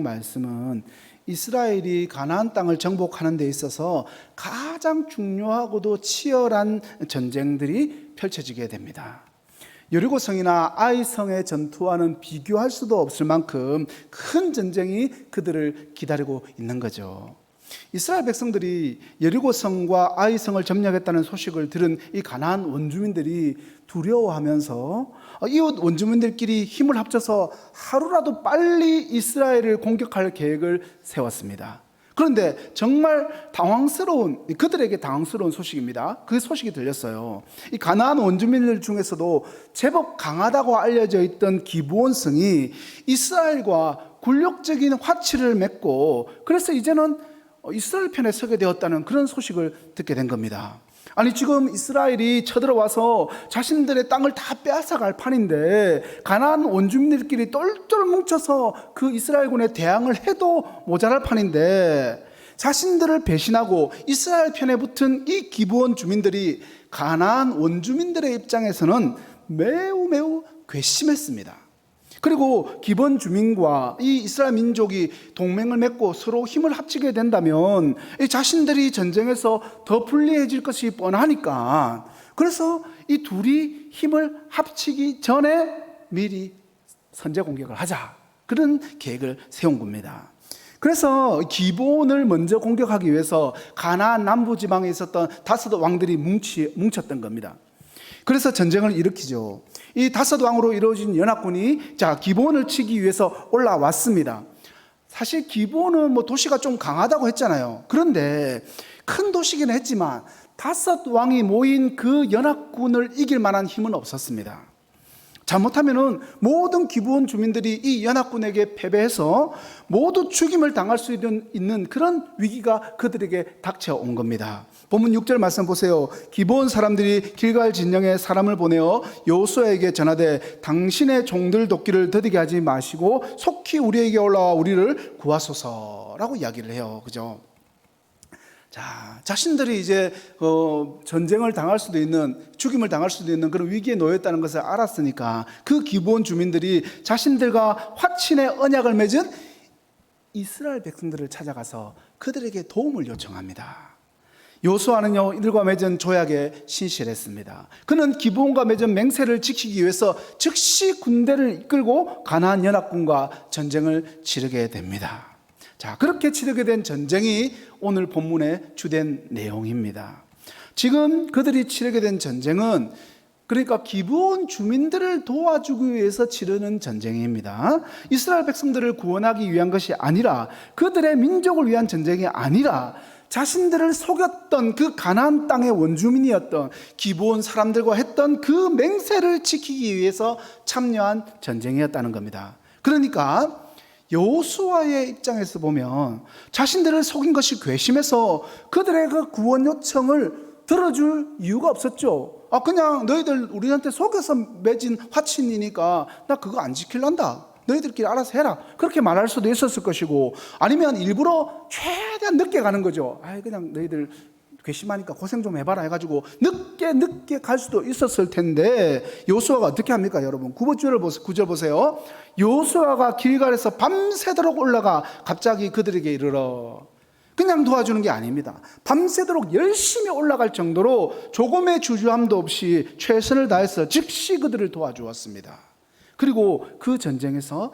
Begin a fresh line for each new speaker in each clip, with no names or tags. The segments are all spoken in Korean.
26장 말씀은 이스라엘이 가나안 땅을 정복하는 데 있어서 가장 중요하고도 치열한 전쟁들이 펼쳐지게 됩니다. 여리고성이나 아이성의 전투와는 비교할 수도 없을 만큼 큰 전쟁이 그들을 기다리고 있는 거죠. 이스라엘 백성들이 여리고성과 아이성을 점령했다는 소식을 들은 이 가나안 원주민들이 두려워하면서 이웃 원주민들끼리 힘을 합쳐서 하루라도 빨리 이스라엘을 공격할 계획을 세웠습니다. 그런데 정말 그들에게 당황스러운 소식입니다. 그 소식이 들렸어요. 이 가나안 원주민들 중에서도 제법 강하다고 알려져 있던 기브온성이 이스라엘과 굴욕적인 화치를 맺고, 그래서 이제는 이스라엘 편에 서게 되었다는 그런 소식을 듣게 된 겁니다. 아니, 지금 이스라엘이 쳐들어와서 자신들의 땅을 다 빼앗아갈 판인데 가나안 원주민들끼리 똘똘 뭉쳐서 그 이스라엘군에 대항을 해도 모자랄 판인데, 자신들을 배신하고 이스라엘 편에 붙은 이 기브온 주민들이 가나안 원주민들의 입장에서는 매우 괘씸했습니다. 그리고 기본 주민과 이 이스라엘 민족이 동맹을 맺고 서로 힘을 합치게 된다면 자신들이 전쟁에서 더 불리해질 것이 뻔하니까, 그래서 이 둘이 힘을 합치기 전에 미리 선제 공격을 하자, 그런 계획을 세운 겁니다. 그래서 기브온을 먼저 공격하기 위해서 가나안 남부 지방에 있었던 5 왕들이 뭉쳤던 겁니다. 그래서 전쟁을 일으키죠. 이 5 왕으로 이루어진 연합군이 기브온을 치기 위해서 올라왔습니다. 사실 기브온은 도시가 좀 강하다고 했잖아요. 그런데 큰 도시긴 했지만 5 왕이 모인 그 연합군을 이길 만한 힘은 없었습니다. 잘못하면은 모든 기브온 주민들이 이 연합군에게 패배해서 모두 죽임을 당할 수 있는 그런 위기가 그들에게 닥쳐온 겁니다. 본문 6절 말씀 보세요. 기브온 사람들이 길갈 진영에 사람을 보내어 여호수아에게 전하되 당신의 종들 돕기를 더디게 하지 마시고 속히 우리에게 올라와 우리를 구하소서라고 이야기를 해요. 그죠? 자신들이 이제 전쟁을 당할 수도 있는, 죽임을 당할 수도 있는 그런 위기에 놓였다는 것을 알았으니까 그 기브온 주민들이 자신들과 화친의 언약을 맺은 이스라엘 백성들을 찾아가서 그들에게 도움을 요청합니다. 여호수아는요, 이들과 맺은 조약에 신실했습니다. 그는 기브온과 맺은 맹세를 지키기 위해서 즉시 군대를 이끌고 가나안 연합군과 전쟁을 치르게 됩니다. 그렇게 치르게 된 전쟁이 오늘 본문의 주된 내용입니다. 지금 그들이 치르게 된 전쟁은 그러니까 기브온 주민들을 도와주기 위해서 치르는 전쟁입니다. 이스라엘 백성들을 구원하기 위한 것이 아니라, 그들의 민족을 위한 전쟁이 아니라 자신들을 속였던 그 가나안 땅의 원주민이었던 기브온 사람들과 했던 그 맹세를 지키기 위해서 참여한 전쟁이었다는 겁니다. 그러니까 여호수아의 입장에서 보면 자신들을 속인 것이 괘씸해서 그들의 그 구원 요청을 들어줄 이유가 없었죠. 그냥 너희들 우리한테 속여서 맺은 화친이니까 나 그거 안 지킬란다, 너희들끼리 알아서 해라, 그렇게 말할 수도 있었을 것이고, 아니면 일부러 최대한 늦게 가는 거죠. 그냥 너희들 괘씸하니까 고생 좀 해봐라 해가지고 늦게 갈 수도 있었을 텐데, 여호수아가 어떻게 합니까? 여러분 9절 보세요. 여호수아가 길갈에서 밤새도록 올라가 갑자기 그들에게 이르러, 그냥 도와주는 게 아닙니다. 밤새도록 열심히 올라갈 정도로 조금의 주저함도 없이 최선을 다해서 즉시 그들을 도와주었습니다. 그리고 그 전쟁에서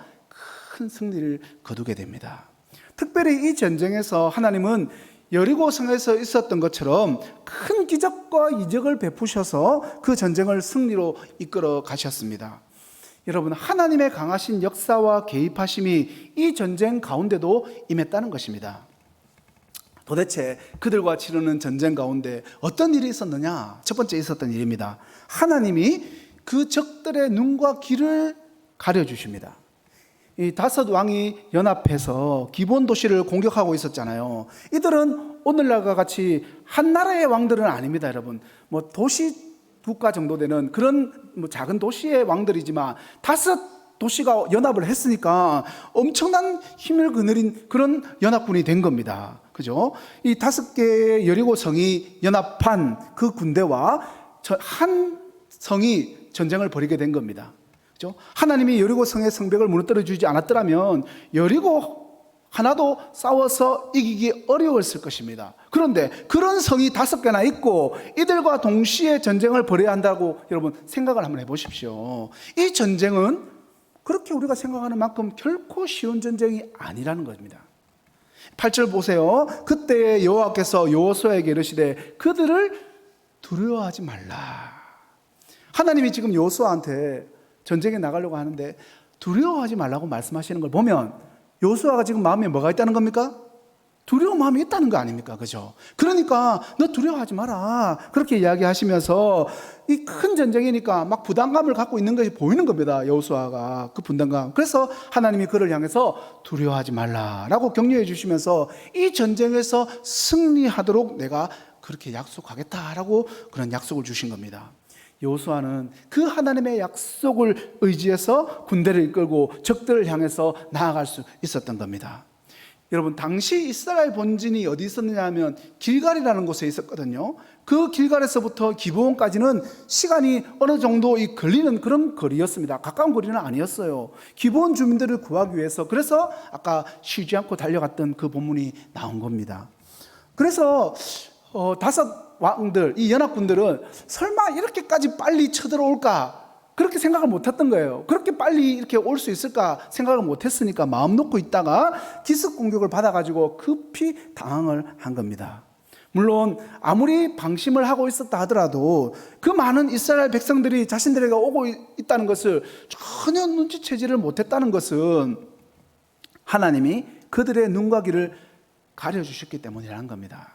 큰 승리를 거두게 됩니다. 특별히 이 전쟁에서 하나님은 여리고성에서 있었던 것처럼 큰 기적과 이적을 베푸셔서 그 전쟁을 승리로 이끌어 가셨습니다. 여러분, 하나님의 강하신 역사와 개입하심이 이 전쟁 가운데도 임했다는 것입니다. 도대체 그들과 치르는 전쟁 가운데 어떤 일이 있었느냐? 첫 번째 있었던 일입니다. 하나님이 그 적들의 눈과 귀를 가려주십니다. 이 5 왕이 연합해서 기본 도시를 공격하고 있었잖아요. 이들은 오늘날과 같이 한 나라의 왕들은 아닙니다, 여러분. 도시 국가 정도 되는 그런 작은 도시의 왕들이지만 5 도시가 연합을 했으니까 엄청난 힘을 거느린 그런 연합군이 된 겁니다. 그죠? 이 5개의 여리고성이 연합한 그 군대와 한 성이 전쟁을 벌이게 된 겁니다. 그죠? 하나님이 여리고 성의 성벽을 무너뜨려 주지 않았더라면 여리고 하나도 싸워서 이기기 어려웠을 것입니다. 그런데 그런 성이 5개나 있고 이들과 동시에 전쟁을 벌여야 한다고 여러분 생각을 한번 해보십시오. 이 전쟁은 그렇게 우리가 생각하는 만큼 결코 쉬운 전쟁이 아니라는 겁니다. 8절 보세요. 그때 여호와께서 여호수아에게 이르시되 그들을 두려워하지 말라. 하나님이 지금 여호수아한테 전쟁에 나가려고 하는데 두려워하지 말라고 말씀하시는 걸 보면 여호수아가 지금 마음에 뭐가 있다는 겁니까? 두려운 마음이 있다는 거 아닙니까? 그죠? 그러니까 너 두려워하지 마라. 그렇게 이야기하시면서 이 큰 전쟁이니까 막 부담감을 갖고 있는 것이 보이는 겁니다. 여호수아가 그 부담감. 그래서 하나님이 그를 향해서 두려워하지 말라라고 격려해 주시면서 이 전쟁에서 승리하도록 내가 그렇게 약속하겠다라고 그런 약속을 주신 겁니다. 여호수아는 그 하나님의 약속을 의지해서 군대를 이끌고 적들을 향해서 나아갈 수 있었던 겁니다. 여러분, 당시 이스라엘 본진이 어디 있었느냐 하면 길갈이라는 곳에 있었거든요. 그 길갈에서부터 기브온까지는 시간이 어느 정도 걸리는 그런 거리였습니다. 가까운 거리는 아니었어요. 기브온 주민들을 구하기 위해서, 그래서 아까 쉬지 않고 달려갔던 그 본문이 나온 겁니다. 그래서 5 왕들, 이 연합군들은 설마 이렇게까지 빨리 쳐들어올까? 그렇게 생각을 못했던 거예요. 그렇게 빨리 이렇게 올 수 있을까 생각을 못했으니까 마음 놓고 있다가 기습 공격을 받아가지고 급히 당황을 한 겁니다. 물론 아무리 방심을 하고 있었다 하더라도 그 많은 이스라엘 백성들이 자신들에게 오고 있다는 것을 전혀 눈치채지를 못했다는 것은 하나님이 그들의 눈과 귀를 가려주셨기 때문이라는 겁니다.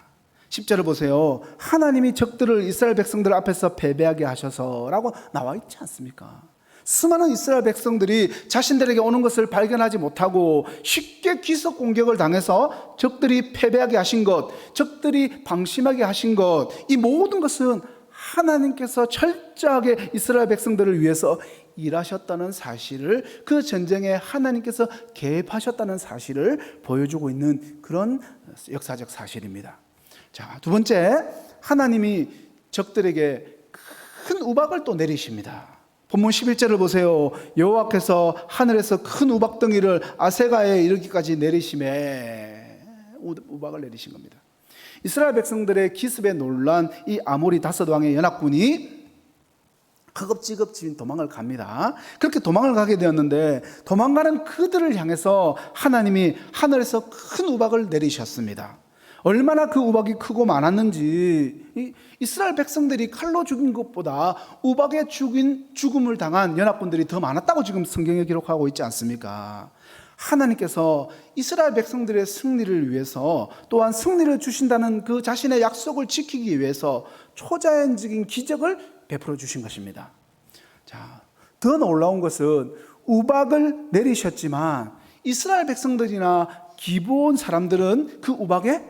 10절을 보세요. 하나님이 적들을 이스라엘 백성들 앞에서 패배하게 하셔서라고 나와 있지 않습니까? 수많은 이스라엘 백성들이 자신들에게 오는 것을 발견하지 못하고 쉽게 기습 공격을 당해서 적들이 패배하게 하신 것, 적들이 방심하게 하신 것, 이 모든 것은 하나님께서 철저하게 이스라엘 백성들을 위해서 일하셨다는 사실을, 그 전쟁에 하나님께서 개입하셨다는 사실을 보여주고 있는 그런 역사적 사실입니다. 자, 두 번째, 하나님이 적들에게 큰 우박을 또 내리십니다. 본문 11절을 보세요. 여호와께서 하늘에서 큰 우박덩이를 아세가에 이르기까지 내리심에 우박을 내리신 겁니다. 이스라엘 백성들의 기습에 놀란 이 아모리 5왕의 연합군이 허겁지겁 도망을 갑니다. 그렇게 도망을 가게 되었는데 도망가는 그들을 향해서 하나님이 하늘에서 큰 우박을 내리셨습니다. 얼마나 그 우박이 크고 많았는지, 이스라엘 백성들이 칼로 죽인 것보다 우박에 죽음을 당한 연합군들이 더 많았다고 지금 성경에 기록하고 있지 않습니까? 하나님께서 이스라엘 백성들의 승리를 위해서, 또한 승리를 주신다는 그 자신의 약속을 지키기 위해서 초자연적인 기적을 베풀어 주신 것입니다. 자, 더 놀라운 것은 우박을 내리셨지만 이스라엘 백성들이나 기브온 사람들은 그 우박에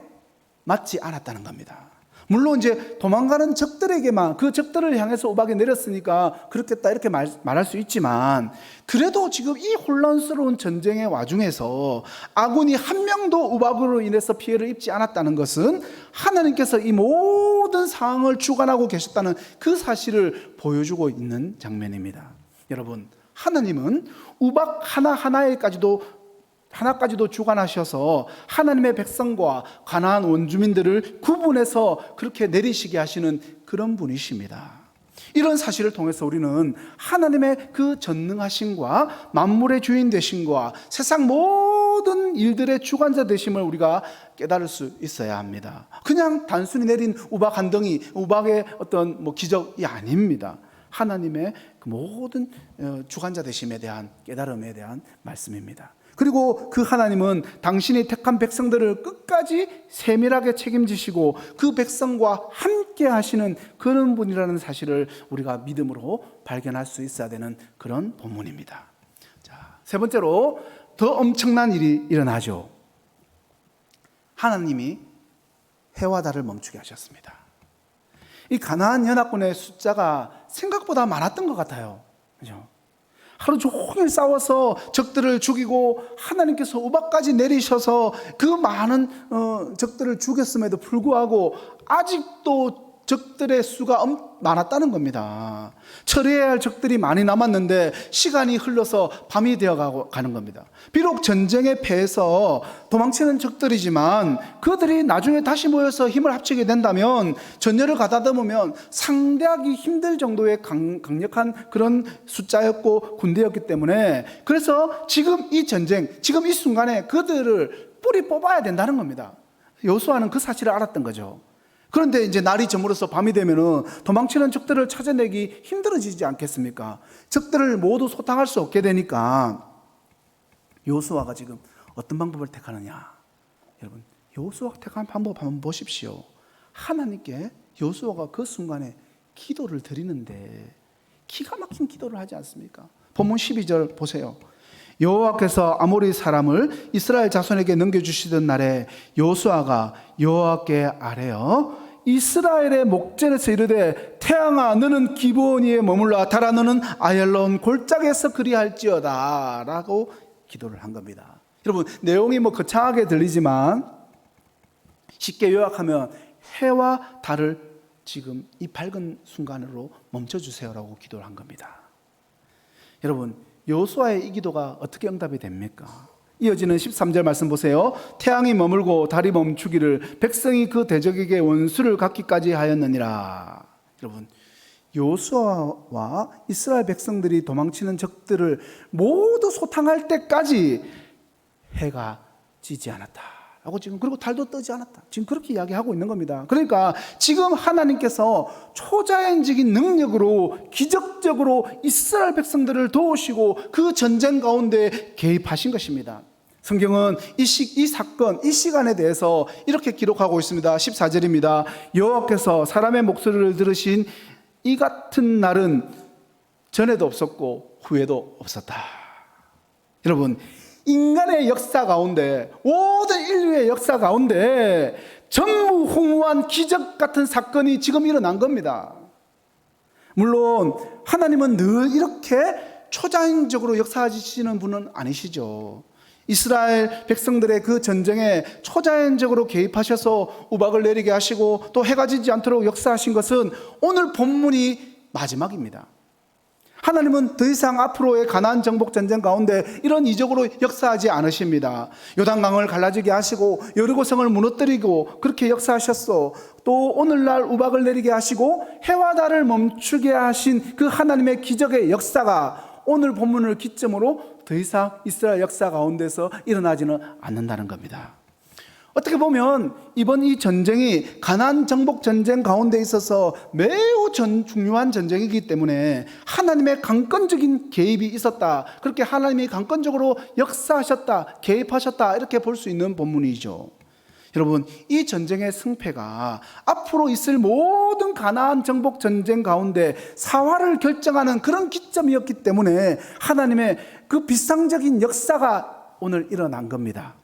맞지 않았다는 겁니다. 물론 이제 도망가는 적들에게만, 그 적들을 향해서 우박이 내렸으니까 그렇겠다 이렇게 말할 수 있지만, 그래도 지금 이 혼란스러운 전쟁의 와중에서 아군이 한 명도 우박으로 인해서 피해를 입지 않았다는 것은 하나님께서 이 모든 상황을 주관하고 계셨다는 그 사실을 보여주고 있는 장면입니다. 여러분, 하나님은 우박 하나까지도 주관하셔서 하나님의 백성과 가나안 원주민들을 구분해서 그렇게 내리시게 하시는 그런 분이십니다. 이런 사실을 통해서 우리는 하나님의 그 전능하심과 만물의 주인 되심과 세상 모든 일들의 주관자 되심을 우리가 깨달을 수 있어야 합니다. 그냥 단순히 내린 우박 한 덩이, 우박의 어떤 기적이 아닙니다. 하나님의 그 모든 주관자 되심에 대한 깨달음에 대한 말씀입니다. 그리고 그 하나님은 당신이 택한 백성들을 끝까지 세밀하게 책임지시고 그 백성과 함께 하시는 그런 분이라는 사실을 우리가 믿음으로 발견할 수 있어야 되는 그런 본문입니다. 자, 세 번째로 더 엄청난 일이 일어나죠. 하나님이 해와 달을 멈추게 하셨습니다. 이 가나안 연합군의 숫자가 생각보다 많았던 것 같아요. 그죠? 하루 종일 싸워서 적들을 죽이고 하나님께서 우박까지 내리셔서 그 많은 적들을 죽였음에도 불구하고 아직도 적들의 수가 많았다는 겁니다. 처리해야 할 적들이 많이 남았는데 시간이 흘러서 밤이 되어 가는 겁니다. 비록 전쟁에 패해서 도망치는 적들이지만 그들이 나중에 다시 모여서 힘을 합치게 된다면 전열을 가다듬으면 상대하기 힘들 정도의 강력한 그런 숫자였고 군대였기 때문에, 그래서 지금 이 전쟁, 지금 이 순간에 그들을 뿌리 뽑아야 된다는 겁니다. 여호수아는 그 사실을 알았던 거죠. 그런데 이제 날이 저물어서 밤이 되면은 도망치는 적들을 찾아내기 힘들어지지 않겠습니까? 적들을 모두 소탕할 수 없게 되니까 여호수아가 지금 어떤 방법을 택하느냐? 여러분, 여호수아가 택한 방법 한번 보십시오. 하나님께 여호수아가 그 순간에 기도를 드리는데 기가 막힌 기도를 하지 않습니까? 본문 12절 보세요. 여호와께서 아모리 사람을 이스라엘 자손에게 넘겨주시던 날에 여호수아가 여호와께 아뢰어 이스라엘의 목전에서 이르되 태양아 너는 기브온이에 머물러 달아 너는 아얄론 골짜기에서 그리할지어다 라고 기도를 한 겁니다. 여러분, 내용이 거창하게 들리지만 쉽게 요약하면 해와 달을 지금 이 밝은 순간으로 멈춰주세요라고 기도를 한 겁니다. 여러분, 여호수아의 이 기도가 어떻게 응답이 됩니까? 이어지는 13절 말씀 보세요. 태양이 머물고 달이 멈추기를 백성이 그 대적에게 원수를 갚기까지 하였느니라. 여러분, 여호수아와 이스라엘 백성들이 도망치는 적들을 모두 소탕할 때까지 해가 지지 않았다 라고 지금, 그리고 달도 뜨지 않았다, 지금 그렇게 이야기하고 있는 겁니다. 그러니까 지금 하나님께서 초자연적인 능력으로 기적적으로 이스라엘 백성들을 도우시고 그 전쟁 가운데 개입하신 것입니다. 성경은 이 사건, 이 시간에 대해서 이렇게 기록하고 있습니다. 14절입니다. 여호와께서 사람의 목소리를 들으신 이 같은 날은 전에도 없었고 후에도 없었다. 여러분, 인간의 역사 가운데, 모든 인류의 역사 가운데 전무후무한 기적 같은 사건이 지금 일어난 겁니다. 물론 하나님은 늘 이렇게 초자연적으로 역사하시는 분은 아니시죠. 이스라엘 백성들의 그 전쟁에 초자연적으로 개입하셔서 우박을 내리게 하시고 또 해가 지지 않도록 역사하신 것은 오늘 본문이 마지막입니다. 하나님은 더 이상 앞으로의 가나안 정복 전쟁 가운데 이런 이적으로 역사하지 않으십니다. 요단강을 갈라지게 하시고 여리고성을 무너뜨리고 그렇게 역사하셨어. 또 오늘날 우박을 내리게 하시고 해와 달을 멈추게 하신 그 하나님의 기적의 역사가 오늘 본문을 기점으로 더 이상 이스라엘 역사 가운데서 일어나지는 않는다는 겁니다. 어떻게 보면 이번 이 전쟁이 가나안 정복 전쟁 가운데 있어서 매우 중요한 전쟁이기 때문에 하나님의 강권적인 개입이 있었다, 그렇게 하나님이 강권적으로 역사하셨다, 개입하셨다, 이렇게 볼 수 있는 본문이죠. 여러분, 이 전쟁의 승패가 앞으로 있을 모든 가나안 정복 전쟁 가운데 사활을 결정하는 그런 기점이었기 때문에 하나님의 그 비상적인 역사가 오늘 일어난 겁니다.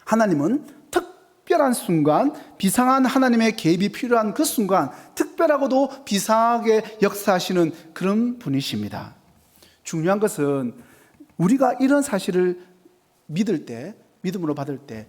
하나님은 특별한 순간, 비상한 하나님의 개입이 필요한 그 순간 특별하고도 비상하게 역사하시는 그런 분이십니다. 중요한 것은 우리가 이런 사실을 믿을 때, 믿음으로 받을 때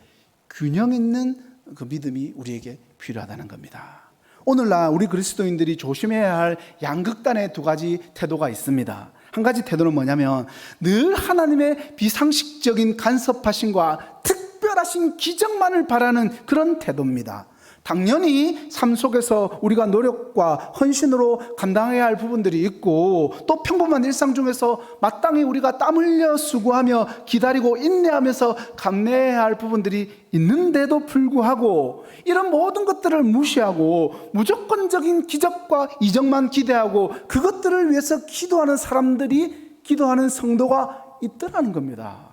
균형 있는 그 믿음이 우리에게 필요하다는 겁니다. 오늘날 우리 그리스도인들이 조심해야 할 양극단의 두 가지 태도가 있습니다. 한 가지 태도는 뭐냐면 늘 하나님의 비상식적인 간섭하심과 특별하신 기적만을 바라는 그런 태도입니다. 당연히 삶 속에서 우리가 노력과 헌신으로 감당해야 할 부분들이 있고 또 평범한 일상 중에서 마땅히 우리가 땀 흘려 수고하며 기다리고 인내하면서 감내해야 할 부분들이 있는데도 불구하고 이런 모든 것들을 무시하고 무조건적인 기적과 이적만 기대하고 그것들을 위해서 기도하는 사람들이, 기도하는 성도가 있더라는 겁니다.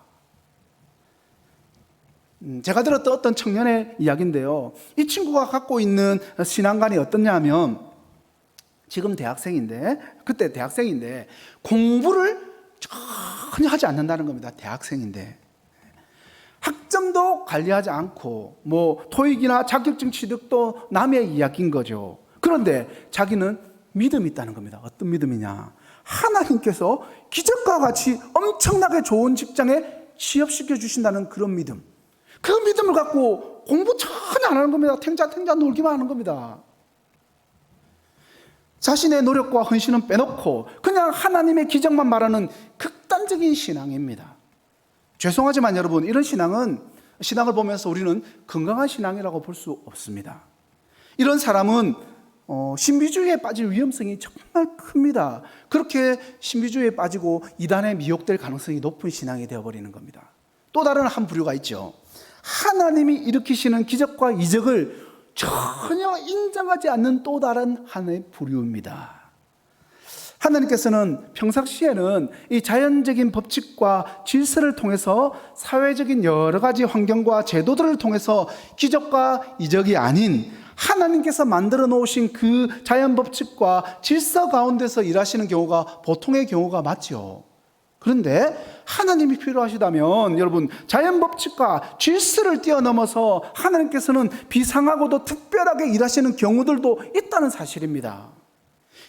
제가 들었던 어떤 청년의 이야기인데요, 이 친구가 갖고 있는 신앙관이 어떻냐 하면 지금 대학생인데, 그때 대학생인데 공부를 전혀 하지 않는다는 겁니다. 대학생인데 학점도 관리하지 않고 토익이나 자격증 취득도 남의 이야기인 거죠. 그런데 자기는 믿음이 있다는 겁니다. 어떤 믿음이냐, 하나님께서 기적과 같이 엄청나게 좋은 직장에 취업시켜 주신다는 그런 믿음. 그 믿음을 갖고 공부 전혀 안 하는 겁니다. 탱자 놀기만 하는 겁니다. 자신의 노력과 헌신은 빼놓고 그냥 하나님의 기적만 말하는 극단적인 신앙입니다. 죄송하지만 여러분, 이런 신앙을 보면서 우리는 건강한 신앙이라고 볼 수 없습니다. 이런 사람은 신비주의에 빠질 위험성이 정말 큽니다. 그렇게 신비주의에 빠지고 이단에 미혹될 가능성이 높은 신앙이 되어버리는 겁니다. 또 다른 한 부류가 있죠. 하나님이 일으키시는 기적과 이적을 전혀 인정하지 않는 또 다른 하나의 부류입니다. 하나님께서는 평상시에는 이 자연적인 법칙과 질서를 통해서 사회적인 여러 가지 환경과 제도들을 통해서 기적과 이적이 아닌 하나님께서 만들어 놓으신 그 자연 법칙과 질서 가운데서 일하시는 경우가 보통의 경우가 맞죠. 그런데 하나님이 필요하시다면 여러분, 자연 법칙과 질서를 뛰어넘어서 하나님께서는 비상하고도 특별하게 일하시는 경우들도 있다는 사실입니다.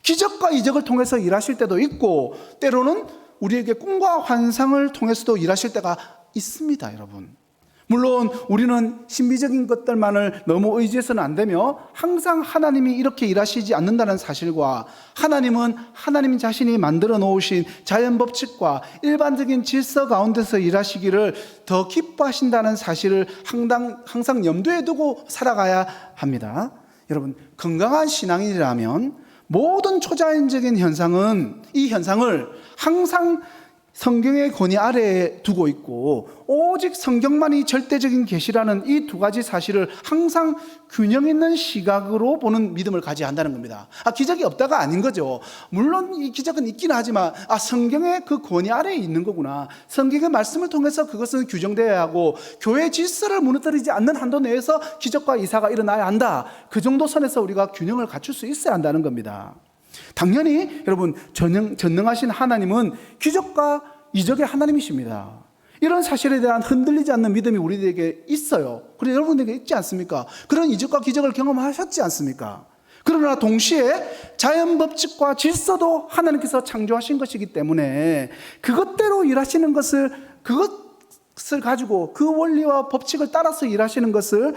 기적과 이적을 통해서 일하실 때도 있고 때로는 우리에게 꿈과 환상을 통해서도 일하실 때가 있습니다, 여러분. 물론 우리는 신비적인 것들만을 너무 의지해서는 안 되며 항상 하나님이 이렇게 일하시지 않는다는 사실과 하나님은 하나님 자신이 만들어 놓으신 자연 법칙과 일반적인 질서 가운데서 일하시기를 더 기뻐하신다는 사실을 항상 염두에 두고 살아가야 합니다. 여러분, 건강한 신앙인이라면 모든 초자연적인 이 현상을 항상 성경의 권위 아래에 두고 있고 오직 성경만이 절대적인 계시라는 이 두 가지 사실을 항상 균형 있는 시각으로 보는 믿음을 가져야 한다는 겁니다. 기적이 없다가 아닌 거죠. 물론 이 기적은 있긴 하지만 성경의 그 권위 아래에 있는 거구나. 성경의 말씀을 통해서 그것은 규정되어야 하고 교회 질서를 무너뜨리지 않는 한도 내에서 기적과 이사가 일어나야 한다. 그 정도 선에서 우리가 균형을 갖출 수 있어야 한다는 겁니다. 당연히 여러분, 전능하신 하나님은 기적과 이적의 하나님이십니다. 이런 사실에 대한 흔들리지 않는 믿음이 우리에게 있어요. 그리고 여러분에게 있지 않습니까? 그런 이적과 기적을 경험하셨지 않습니까? 그러나 동시에 자연 법칙과 질서도 하나님께서 창조하신 것이기 때문에 그것대로 일하시는 그것을 가지고 그 원리와 법칙을 따라서 일하시는 것을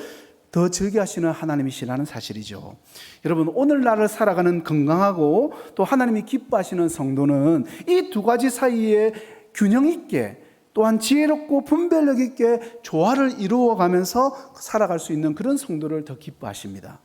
더 즐겨하시는 하나님이시라는 사실이죠. 여러분, 오늘날을 살아가는 건강하고 또 하나님이 기뻐하시는 성도는 이 두 가지 사이에 균형 있게 또한 지혜롭고 분별력 있게 조화를 이루어가면서 살아갈 수 있는 그런 성도를 더 기뻐하십니다.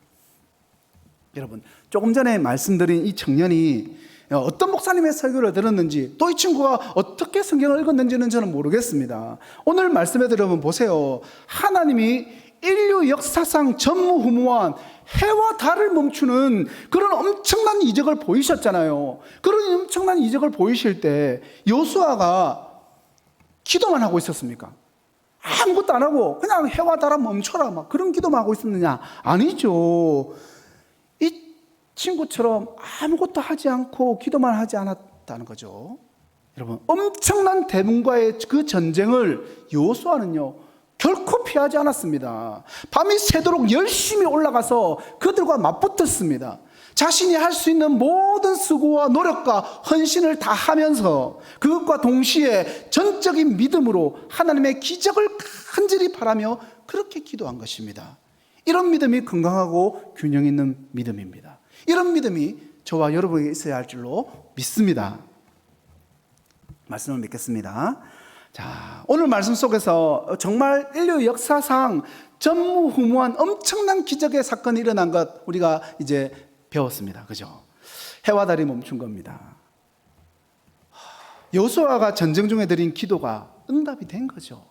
여러분, 조금 전에 말씀드린 이 청년이 어떤 목사님의 설교를 들었는지 또 이 친구가 어떻게 성경을 읽었는지는 저는 모르겠습니다. 오늘 말씀에 들어보면 보세요. 하나님이 인류 역사상 전무후무한 해와 달을 멈추는 그런 엄청난 이적을 보이셨잖아요. 그런 엄청난 이적을 보이실 때 여호수아가 기도만 하고 있었습니까? 아무것도 안 하고 그냥 해와 달아 멈춰라 막 그런 기도만 하고 있었느냐? 아니죠. 이 친구처럼 아무것도 하지 않고 기도만 하지 않았다는 거죠. 여러분, 엄청난 대문과의 그 전쟁을 여호수아는요 결코 피하지 않았습니다. 밤이 새도록 열심히 올라가서 그들과 맞붙었습니다. 자신이 할 수 있는 모든 수고와 노력과 헌신을 다 하면서 그것과 동시에 전적인 믿음으로 하나님의 기적을 간절히 바라며 그렇게 기도한 것입니다. 이런 믿음이 건강하고 균형 있는 믿음입니다. 이런 믿음이 저와 여러분에게 있어야 할 줄로 믿습니다. 말씀을 믿겠습니다. 자, 오늘 말씀 속에서 정말 인류 역사상 전무후무한 엄청난 기적의 사건이 일어난 것 우리가 이제 배웠습니다. 그죠? 해와 달이 멈춘 겁니다. 여호수아가 전쟁 중에 드린 기도가 응답이 된 거죠.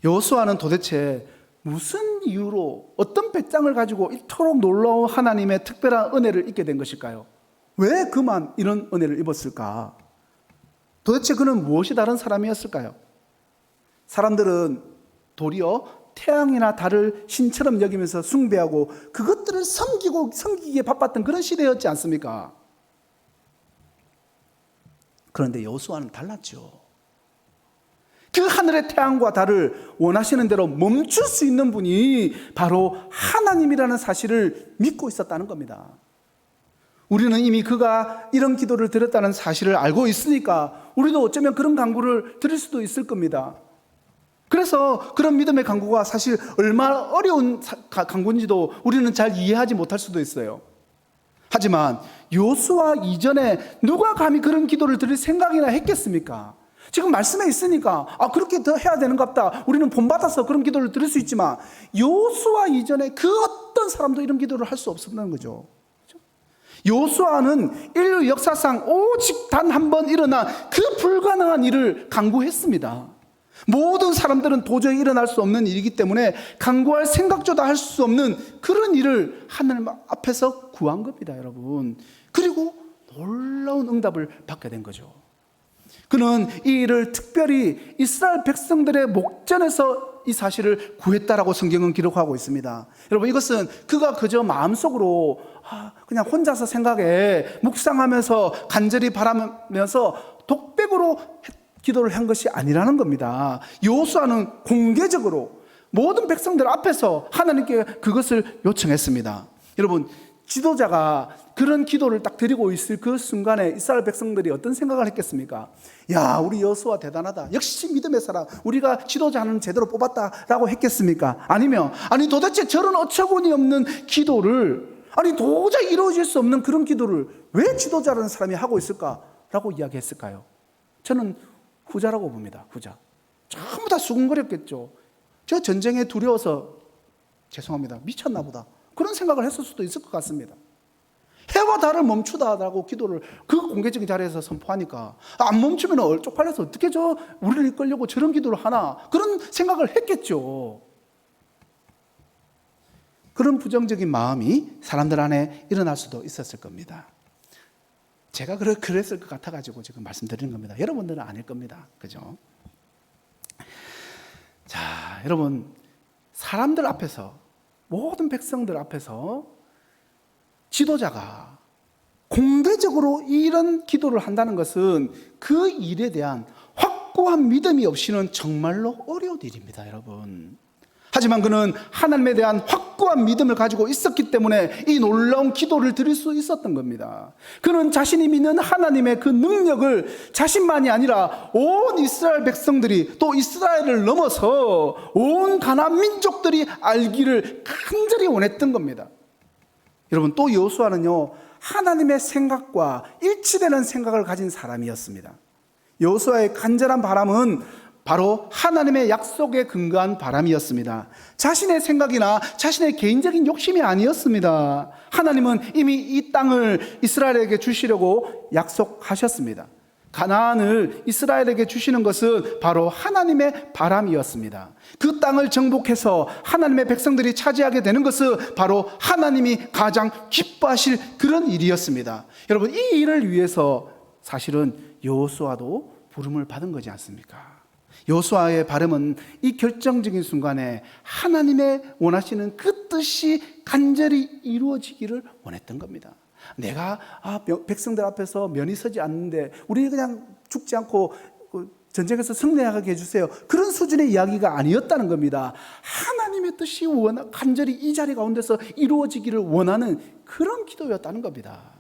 여호수아는 도대체 무슨 이유로 어떤 배짱을 가지고 이토록 놀라운 하나님의 특별한 은혜를 입게 된 것일까요? 왜 그만 이런 은혜를 입었을까? 도대체 그는 무엇이 다른 사람이었을까요? 사람들은 도리어 태양이나 달을 신처럼 여기면서 숭배하고 그것들을 섬기기에 바빴던 그런 시대였지 않습니까? 그런데 여호수아는 달랐죠. 그 하늘의 태양과 달을 원하시는 대로 멈출 수 있는 분이 바로 하나님이라는 사실을 믿고 있었다는 겁니다. 우리는 이미 그가 이런 기도를 드렸다는 사실을 알고 있으니까 우리도 어쩌면 그런 간구를 드릴 수도 있을 겁니다. 그래서 그런 믿음의 간구가 사실 얼마나 어려운 간구인지도 우리는 잘 이해하지 못할 수도 있어요. 하지만 여호수아 이전에 누가 감히 그런 기도를 드릴 생각이나 했겠습니까? 지금 말씀에 있으니까 그렇게 더 해야 되는갑다, 우리는 본받아서 그런 기도를 드릴 수 있지만 여호수아 이전에 그 어떤 사람도 이런 기도를 할 수 없었다는 거죠. 여호수아는 인류 역사상 오직 단 한 번 일어난 그 불가능한 일을 강구했습니다. 모든 사람들은 도저히 일어날 수 없는 일이기 때문에 강구할 생각조차 할 수 없는 그런 일을 하늘 앞에서 구한 겁니다, 여러분. 그리고 놀라운 응답을 받게 된 거죠. 그는 이 일을 특별히 이스라엘 백성들의 목전에서 이 사실을 구했다라고 성경은 기록하고 있습니다. 여러분, 이것은 그가 그저 마음속으로 그냥 혼자서 생각해 묵상하면서 간절히 바라면서 독백으로 기도를 한 것이 아니라는 겁니다. 여호수아는 공개적으로 모든 백성들 앞에서 하나님께 그것을 요청했습니다. 여러분, 지도자가 그런 기도를 딱 드리고 있을 그 순간에 이스라엘 백성들이 어떤 생각을 했겠습니까? 야, 우리 여호수아 대단하다, 역시 믿음의 사람, 우리가 지도자는 제대로 뽑았다라고 했겠습니까? 아니면 도대체 저런 어처구니 없는 기도를, 도저히 이루어질 수 없는 그런 기도를 왜 지도자라는 사람이 하고 있을까라고 이야기했을까요? 저는 후자라고 봅니다. 후자. 전부 다 수군거렸겠죠. 저 전쟁에 두려워서, 죄송합니다, 미쳤나 보다, 그런 생각을 했을 수도 있을 것 같습니다. 해와 달을 멈추다라고 기도를 그 공개적인 자리에서 선포하니까 안 멈추면 쪽팔려서 어떻게 우리를 이끌려고 저런 기도를 하나, 그런 생각을 했겠죠. 그런 부정적인 마음이 사람들 안에 일어날 수도 있었을 겁니다. 제가 그랬을 것 같아가지고 지금 말씀드리는 겁니다. 여러분들은 아닐 겁니다. 그죠? 자, 여러분, 사람들 앞에서, 모든 백성들 앞에서 지도자가 공개적으로 이런 기도를 한다는 것은 그 일에 대한 확고한 믿음이 없이는 정말로 어려운 일입니다, 여러분. 하지만 그는 하나님에 대한 확고한 믿음을 가지고 있었기 때문에 이 놀라운 기도를 드릴 수 있었던 겁니다. 그는 자신이 믿는 하나님의 그 능력을 자신만이 아니라 온 이스라엘 백성들이, 또 이스라엘을 넘어서 온 가나안 민족들이 알기를 간절히 원했던 겁니다. 여러분, 또 여호수아는요, 하나님의 생각과 일치되는 생각을 가진 사람이었습니다. 여호수아의 간절한 바람은 바로 하나님의 약속에 근거한 바람이었습니다. 자신의 생각이나 자신의 개인적인 욕심이 아니었습니다. 하나님은 이미 이 땅을 이스라엘에게 주시려고 약속하셨습니다. 가나안을 이스라엘에게 주시는 것은 바로 하나님의 바람이었습니다. 그 땅을 정복해서 하나님의 백성들이 차지하게 되는 것은 바로 하나님이 가장 기뻐하실 그런 일이었습니다. 여러분, 이 일을 위해서 사실은 여호수아도 부름을 받은 거지 않습니까? 여호수아의 바람은 이 결정적인 순간에 하나님의 원하시는 그 뜻이 간절히 이루어지기를 원했던 겁니다. 내가 백성들 앞에서 면이 서지 않는데 우리 그냥 죽지 않고 전쟁에서 승리하게 해주세요, 그런 수준의 이야기가 아니었다는 겁니다. 하나님의 뜻이 간절히 이 자리 가운데서 이루어지기를 원하는 그런 기도였다는 겁니다.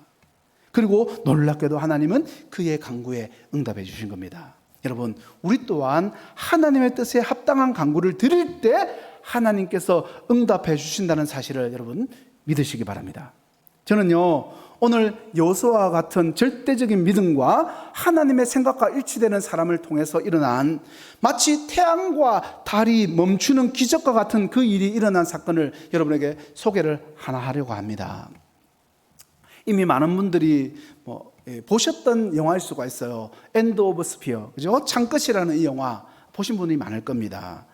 그리고 놀랍게도 하나님은 그의 간구에 응답해 주신 겁니다. 여러분, 우리 또한 하나님의 뜻에 합당한 간구를 드릴 때 하나님께서 응답해 주신다는 사실을 여러분 믿으시기 바랍니다. 저는요, 오늘 여호수아와 같은 절대적인 믿음과 하나님의 생각과 일치되는 사람을 통해서 일어난 마치 태양과 달이 멈추는 기적과 같은 그 일이 일어난 사건을 여러분에게 소개를 하나 하려고 합니다. 이미 많은 분들이 보셨던 영화일 수가 있어요. 엔드 오브 스피어, 그죠? 창끝이라는 이 영화 보신 분이 많을 겁니다.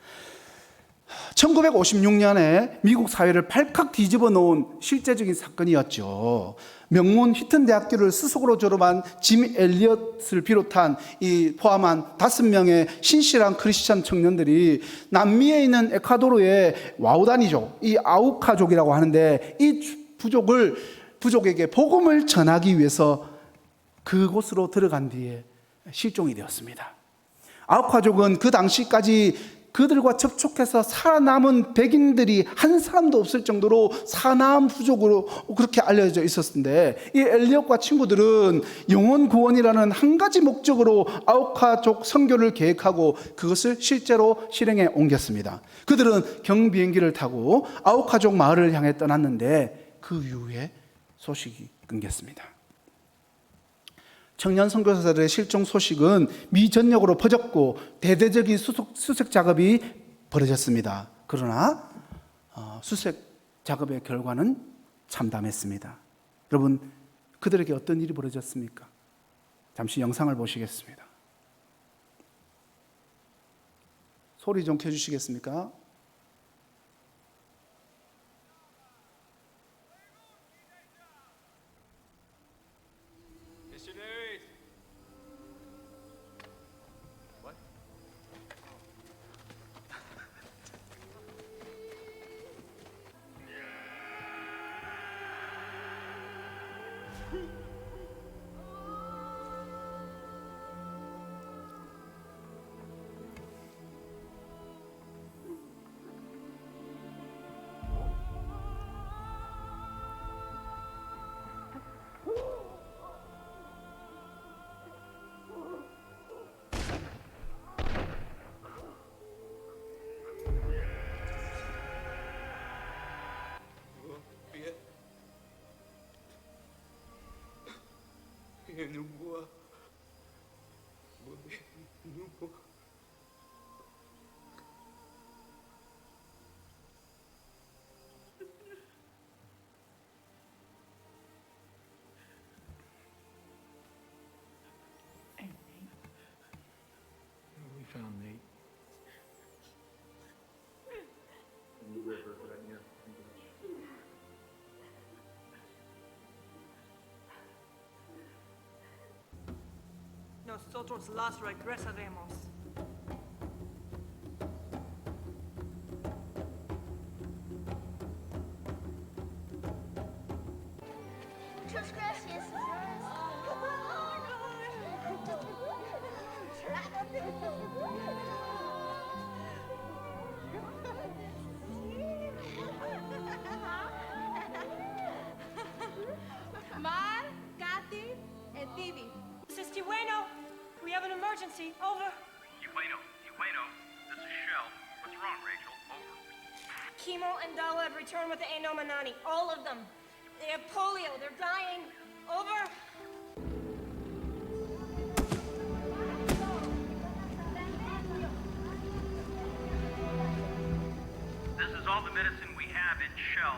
1956년에 미국 사회를 발칵 뒤집어 놓은 실제적인 사건이었죠. 명문 히튼 대학교를 스속으로 졸업한 짐 엘리엇을 비롯한 포함한 5명의 신실한 크리스천 청년들이 남미에 있는 에콰도르의 와우다니족, 이 아우카족이라고 하는데, 이 부족에게 복음을 전하기 위해서 그곳으로 들어간 뒤에 실종이 되었습니다. 아우카족은 그 당시까지 그들과 접촉해서 살아남은 백인들이 한 사람도 없을 정도로 사나운 부족으로 그렇게 알려져 있었는데, 이 엘리엇과 친구들은 영혼 구원이라는 한 가지 목적으로 아우카족 선교를 계획하고 그것을 실제로 실행에 옮겼습니다. 그들은 경비행기를 타고 아우카족 마을을 향해 떠났는데 그 이후에 소식이 끊겼습니다. 청년 선교사들의 실종 소식은 미 전역으로 퍼졌고 대대적인 수색 작업이 벌어졌습니다. 그러나 수색 작업의 결과는 참담했습니다. 여러분, 그들에게 어떤 일이 벌어졌습니까? 잠시 영상을 보시겠습니다. 소리 좀 켜주시겠습니까?
누구야? 누구? We found Nate. In the river right near.
Nosotros las regresaremos.
Muchas gracias.
Mar, Kathy, and Phoebe.
This is Tijueno. We have an emergency. Over.
Tijueno, this is Shell. What's wrong, Rachel? Over.
Kimo and Dalla have returned with the Anomanani. All of them. They have polio. They're dying. Over.
This is all the medicine we have in Shell.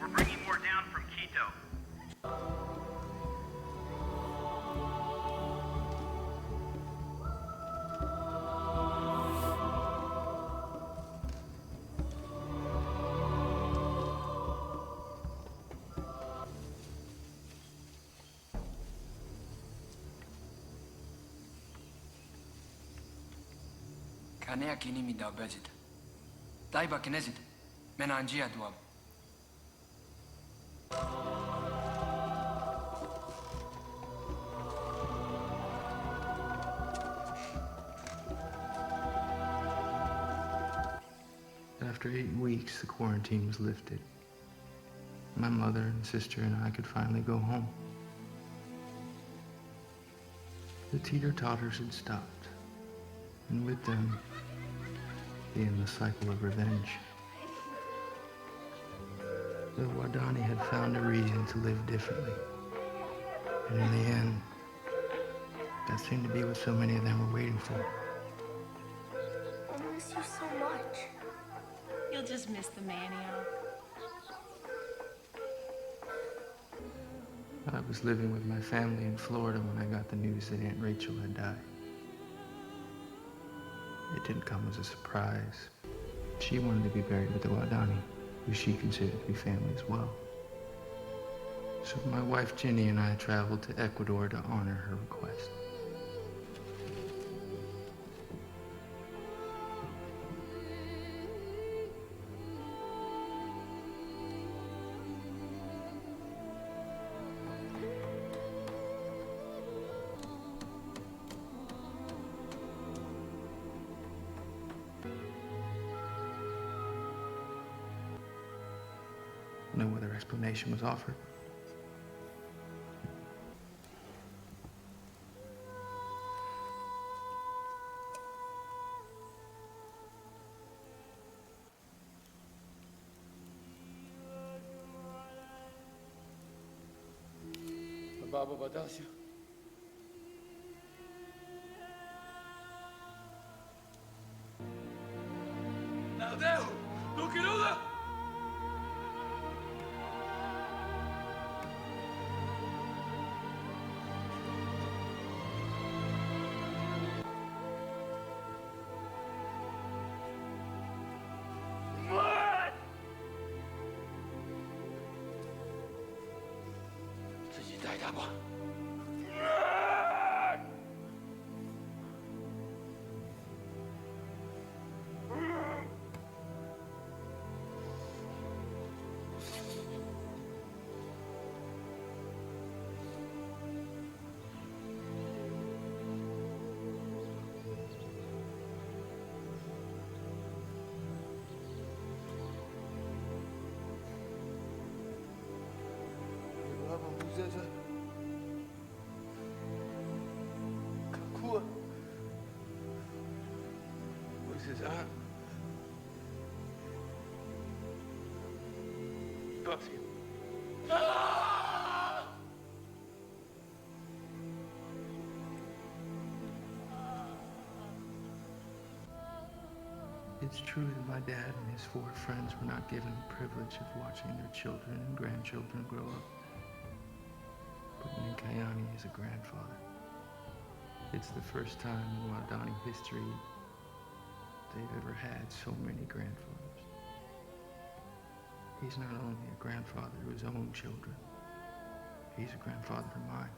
We're bringing more down from Quito.
Kanea kinimi da bezit. Daiba kinezit. Menangia duam.
After 8 weeks, the quarantine was lifted. My mother and sister and I could finally go home. The teeter-totters had stopped, and with them, the endless cycle of revenge. The Wadani had found a reason to live differently. And in the end, that seemed to be what so many of them were waiting for.
I miss you so much.
You'll just miss the manio.
I was living with my family in Florida when I got the news that Aunt Rachel had died. It didn't come as a surprise. She wanted to be buried with the Wadani, who she considered to be family as well. So my wife Jenny and I traveled to Ecuador to honor her request. No other explanation was offered.
Baba Badasio. Naldeu! No Kiruda!
Kakua. Was his aunt? Buffy. It's true that my dad and his 4 friends were not given the privilege of watching their children and grandchildren grow up. But Minkayani is a grandfather. It's the first time in Waodani history they've ever had so many grandfathers. He's not only a grandfather to his own children, he's a grandfather to mine.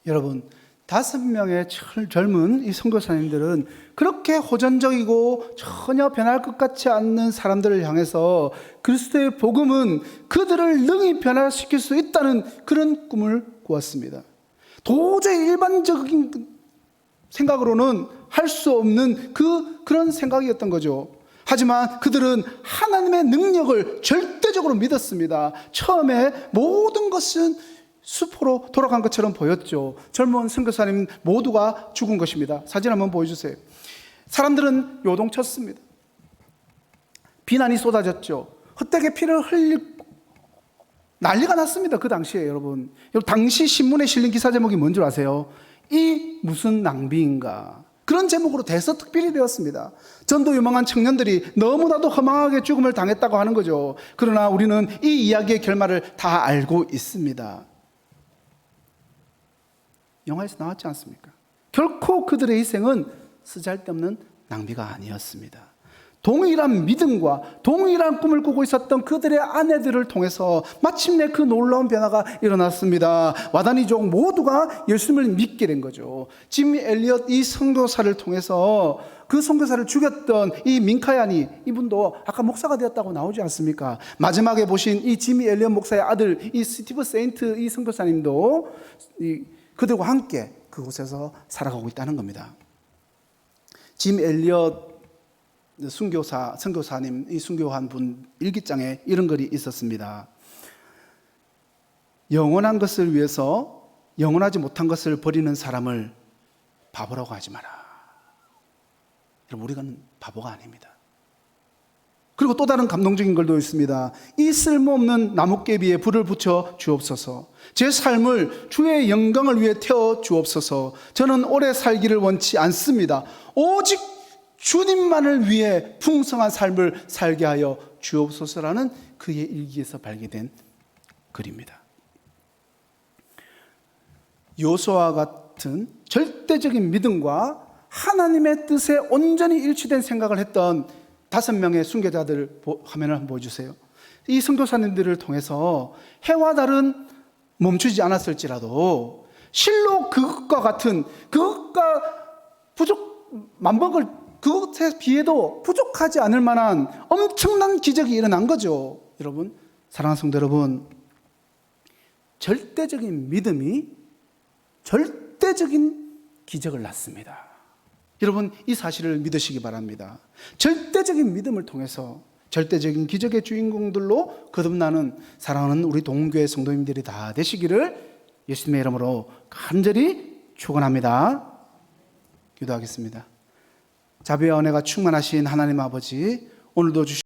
여러분, 5명의 젊은 이 선교사님들은 그렇게 호전적이고 전혀 변할 것 같지 않는 사람들을 향해서 그리스도의 복음은 그들을 능히 변화시킬 수 있다는 그런 꿈을 꾸었습니다. 도저히 일반적인 생각으로는 할 수 없는 그런 생각이었던 거죠. 하지만 그들은 하나님의 능력을 절대적으로 믿었습니다. 처음에 모든 것은 수포로 돌아간 것처럼 보였죠. 젊은 선교사님 모두가 죽은 것입니다. 사진 한번 보여주세요. 사람들은 요동쳤습니다. 비난이 쏟아졌죠. 헛되게 피를 흘릴 난리가 났습니다. 그 당시에 여러분. 당시 신문에 실린 기사 제목이 뭔 줄 아세요? 이 무슨 낭비인가. 그런 제목으로 대서특필이 되었습니다. 전도 유망한 청년들이 너무나도 허망하게 죽음을 당했다고 하는 거죠. 그러나 우리는 이 이야기의 결말을 다 알고 있습니다. 영화에서 나왔지 않습니까? 결코 그들의 희생은 쓰잘데없는 낭비가 아니었습니다. 동일한 믿음과 동일한 꿈을 꾸고 있었던 그들의 아내들을 통해서 마침내 그 놀라운 변화가 일어났습니다. 와다니족 모두가 예수님을 믿게 된 거죠. 지미 엘리엇 이 선교사를 통해서 그 선교사를 죽였던 이 민카야니, 이분도 아까 목사가 되었다고 나오지 않습니까? 마지막에 보신 이 지미 엘리엇 목사의 아들 이 스티브 세인트 이 선교사님도 그들과 함께 그곳에서 살아가고 있다는 겁니다. 짐 엘리엇 선교사님, 이 순교한 분 일기장에 이런 글이 있었습니다. 영원한 것을 위해서 영원하지 못한 것을 버리는 사람을 바보라고 하지 마라. 여러분, 우리는 바보가 아닙니다. 그리고 또 다른 감동적인 글도 있습니다. 이 쓸모없는 나뭇개비에 불을 붙여 주옵소서. 제 삶을 주의 영광을 위해 태워 주옵소서. 저는 오래 살기를 원치 않습니다. 오직 주님만을 위해 풍성한 삶을 살게 하여 주옵소서라는 그의 일기에서 발견된 글입니다. 요소와 같은 절대적인 믿음과 하나님의 뜻에 온전히 일치된 생각을 했던 5명의 순교자들 화면을 한번 보여주세요. 이 선교사님들을 통해서 해와 달은 멈추지 않았을지라도 실로 그것과 같은 그것과 만복을 그것에 비해도 부족하지 않을 만한 엄청난 기적이 일어난 거죠. 여러분, 사랑하는 성도 여러분, 절대적인 믿음이 절대적인 기적을 낳습니다. 여러분, 이 사실을 믿으시기 바랍니다. 절대적인 믿음을 통해서 절대적인 기적의 주인공들로 거듭나는 사랑하는 우리 동교회 성도님들이 다 되시기를 예수님의 이름으로 간절히 축원합니다. 기도하겠습니다. 자비와 은혜가 충만하신 하나님 아버지, 오늘도 주신